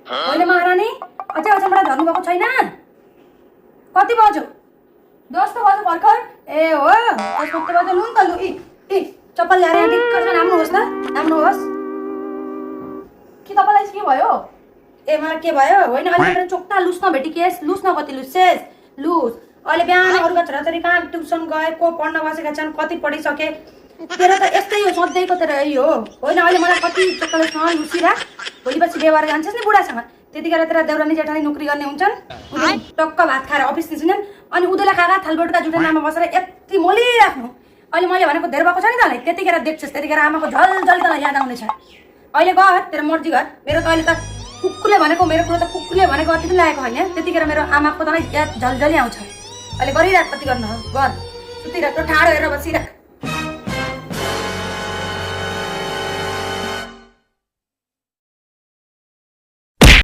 होइन महारानी, अझै अझबाट झर्नु भएको छैन? कति बज्यो? 10 त बज्यो भर्खर। ए हो, 10 बज्यो। लु नि त, लु। इ चप्पल ल्याएर यहाँ टिक्क नाम्नुहोस् त, नाम्नुहोस्। के तपाईँलाई के भयो? ए मलाई के भयो? होइन अहिले मेरो चोक्टा लुस नभेटी केस, लुस न कति लुसेस, लुस। अहिले बिहान अरूका छोराछोरी कहाँ ट्युसन गए, को पढ्न बसेका छन्, कति पढिसके। तेरो त यस्तै हो, सधैँको तेरो यही हो। होइन अहिले मलाई कति चक्करसँग लुसिरा, भोलिपछि बेवार जान्छस् नि बुढासँग, त्यतिखेर तेरा देउरानी जेठानी नोकरी गर्ने हुन्छन्, टक्क भात खाएर अफिस निस्किन्छन्, अनि उनीहरूलाई खाका थालबोटका जुठेनामा बसेर यति मोलिराख्नु। अहिले मैले भनेको धेर भएको छ नि तँलाई, त्यतिखेर देख्छस्, त्यतिखेर आमाको झलझली तँलाई याद आउनेछ। अहिले गर, तेरो मर्जी गर। मेरो त अहिले त कुकुरले भनेको, मेरो कुरो त कुकुरले भनेको अति पनि लागेको होइन। त्यतिखेर मेरो आमाको तँलाई याद झलझली आउँछ। अहिले गरिराख, कति गर्नु हो गर। सुतिराख, ठाडो हेरेर बसिराख।